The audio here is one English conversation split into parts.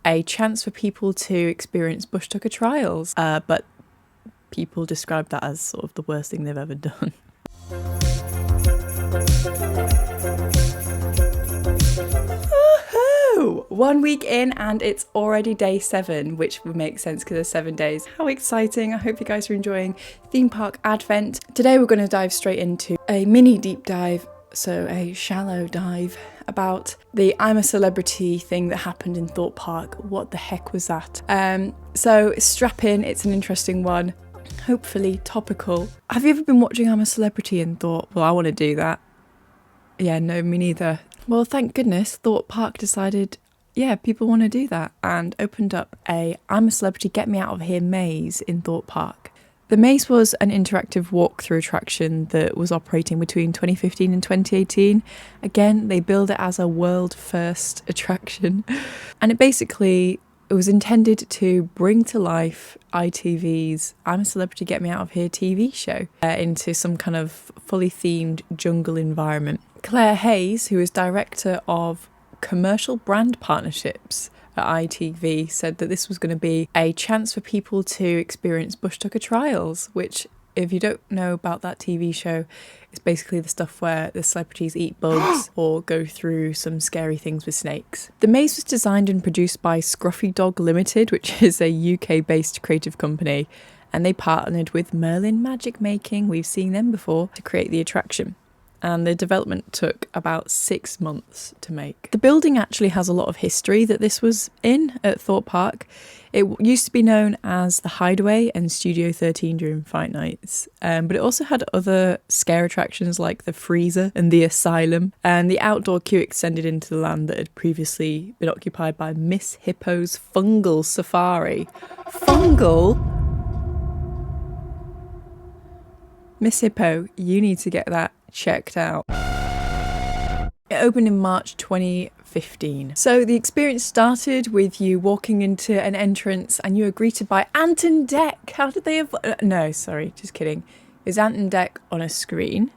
a chance for people to experience bush tucker trials, but people describe that as sort of the worst thing they've ever done. Woohoo! 1 week in and it's already day 7, which would make sense because there's 7 days. How exciting. I hope you guys are enjoying Theme Park Advent. Today we're going to dive straight into a mini deep dive, so a shallow dive, about the I'm a Celebrity thing that happened in Thorpe Park. What the heck was that? So strap in, it's an interesting one. Hopefully topical. Have you ever been watching I'm a Celebrity in Thorpe? Well, I want to do that. Yeah, no, me neither. Well, thank goodness Thorpe Park decided, yeah, people want to do that, and opened up a I'm a Celebrity Get Me Out of Here maze in Thorpe Park. The maze was an interactive walk-through attraction that was operating between 2015 and 2018. Again, they billed it as a world-first attraction. And it was intended to bring to life ITV's I'm a Celebrity Get Me Out of Here TV show into some kind of fully themed jungle environment. Claire Hayes, who is director of commercial brand partnerships at ITV, said that this was going to be a chance for people to experience bush tucker trials, which, if you don't know about that TV show, it's basically the stuff where the celebrities eat bugs or go through some scary things with snakes. The maze was designed and produced by Scruffy Dog Limited, which is a UK-based creative company, and they partnered with Merlin Magic Making, we've seen them before, to create the attraction. And the development took about 6 months to make. The building actually has a lot of history that this was in at Thorpe Park. It used to be known as the Hideaway and Studio 13 during Fight Nights, but it also had other scare attractions like the Freezer and the Asylum, and the outdoor queue extended into the land that had previously been occupied by Miss Hippo's Fungal Safari. Fungal? Miss Hippo, you need to get that checked out. It opened in March 2015. So the experience started with you walking into an entrance and you were greeted by Ant and Dec. How did they no, sorry, just kidding. It's Ant and Dec on a screen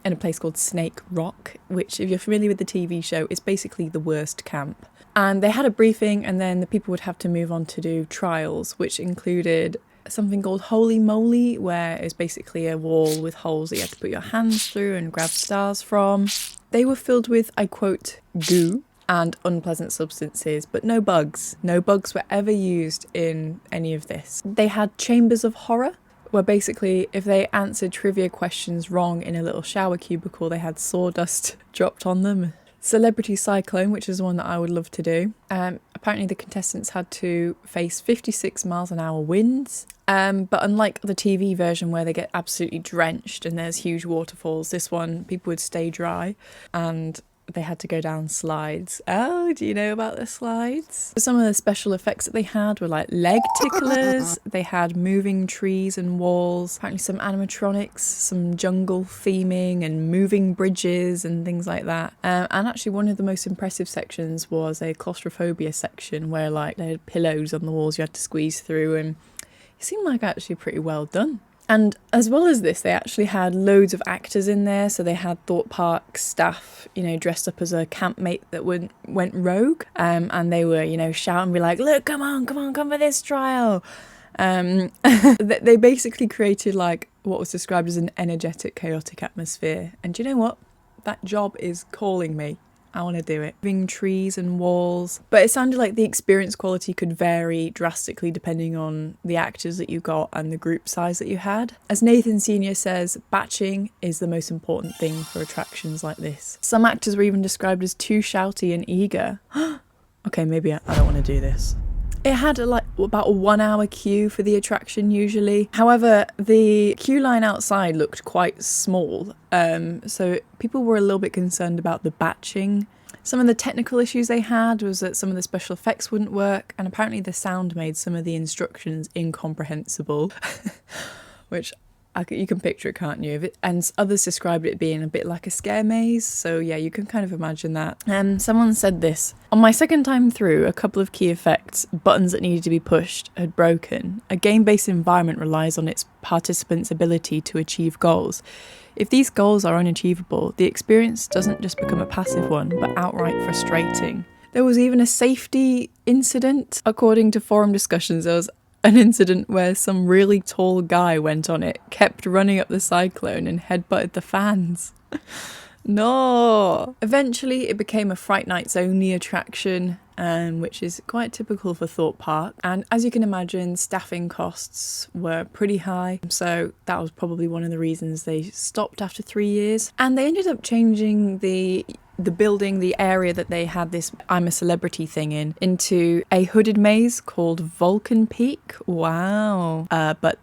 in a place called Snake Rock, which, if you're familiar with the TV show, is basically the worst camp. And they had a briefing, and then the people would have to move on to do trials, which included something called Holy Moly, where it's basically a wall with holes that you have to put your hands through and grab stars from. They were filled with, I quote, goo and unpleasant substances, but no bugs. No bugs were ever used in any of this. They had chambers of horror, where basically if they answered trivia questions wrong in a little shower cubicle, they had sawdust dropped on them. Celebrity Cyclone, which is the one that I would love to do. Apparently the contestants had to face 56 miles an hour winds. But unlike the TV version where they get absolutely drenched and there's huge waterfalls, this one, people would stay dry and they had to go down slides. Oh, do you know about the slides? Some of the special effects that they had were like leg ticklers. They had moving trees and walls, apparently some animatronics, some jungle theming and moving bridges and things like that. And actually one of the most impressive sections was a claustrophobia section where like they had pillows on the walls you had to squeeze through, and it seemed like actually pretty well done. And as well as this, they actually had loads of actors in there. So they had Thorpe Park staff, dressed up as a campmate that went rogue. And they were, shouting, be like, look, come on, come for this trial. They basically created like what was described as an energetic, chaotic atmosphere. And do you know what? That job is calling me. I want to do it. Moving trees and walls. But it sounded like the experience quality could vary drastically depending on the actors that you got and the group size that you had. As Nathan Sr. says, batching is the most important thing for attractions like this. Some actors were even described as too shouty and eager. Okay, maybe I don't want to do this. It had about a 1 hour queue for the attraction usually. However, the queue line outside looked quite small, so people were a little bit concerned about the batching. Some of the technical issues they had was that some of the special effects wouldn't work, and apparently the sound made some of the instructions incomprehensible, which you can picture it, can't you? And others described it being a bit like a scare maze, so yeah, you can kind of imagine that. Someone said this: on my second time through, a couple of key effects, buttons that needed to be pushed, had broken. A game-based environment relies on its participants' ability to achieve goals. If these goals are unachievable, the experience doesn't just become a passive one, but outright frustrating. There was even a safety incident. According to forum discussions, there was an incident where some really tall guy went on it, kept running up the cyclone and headbutted the fans. No! Eventually it became a Fright Nights only attraction, which is quite typical for Thorpe Park. And as you can imagine, staffing costs were pretty high. So that was probably one of the reasons they stopped after 3 years. And they ended up changing the building, the area that they had this I'm a Celebrity thing into a hooded maze called Vulcan Peak. Wow. But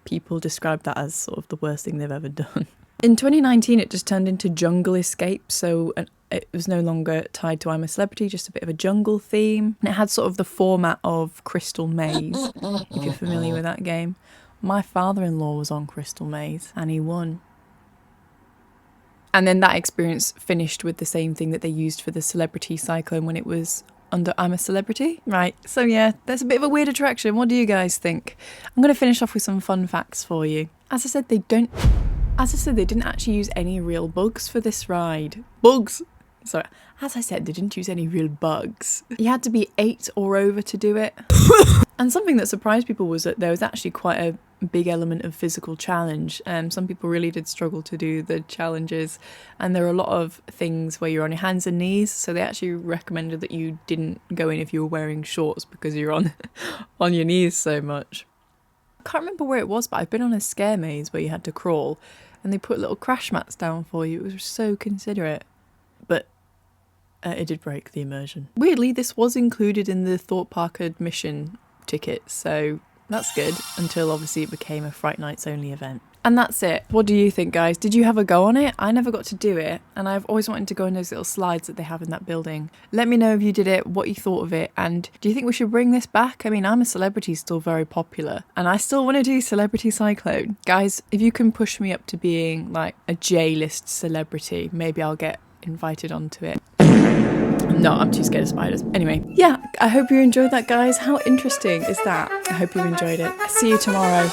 people described that as sort of the worst thing they've ever done. In 2019, it just turned into Jungle Escape, so it was no longer tied to I'm a Celebrity, just a bit of a jungle theme. And it had sort of the format of Crystal Maze, if you're familiar with that game. My father-in-law was on Crystal Maze, and he won. And then that experience finished with the same thing that they used for the Celebrity Cyclone when it was under I'm a Celebrity. Right, so yeah, that's a bit of a weird attraction. What do you guys think? I'm going to finish off with some fun facts for you. As I said, they didn't actually use any real bugs for this ride. Bugs! Sorry. As I said, they didn't use any real bugs. You had to be 8 or over to do it. And something that surprised people was that there was actually quite a big element of physical challenge. Some people really did struggle to do the challenges. And there are a lot of things where you're on your hands and knees. So they actually recommended that you didn't go in if you were wearing shorts because you're on your knees so much. I can't remember where it was, but I've been on a scare maze where you had to crawl and they put little crash mats down for you. It was so considerate. But it did break the immersion. Weirdly, this was included in the Thorpe Park admission ticket, so that's good, until obviously it became a Fright Nights only event. And that's it. What do you think, guys? Did you have a go on it? I never got to do it, and I've always wanted to go on those little slides that they have in that building. Let me know if you did it, what you thought of it, and do you think we should bring this back? I mean, I'm a Celebrity is still very popular, and I still want to do Celebrity Cyclone. Guys, if you can push me up to being like a J-list celebrity, maybe I'll get invited onto it. No, I'm too scared of spiders. Anyway, yeah, I hope you enjoyed that, guys. How interesting is that? I hope you enjoyed it. See you tomorrow.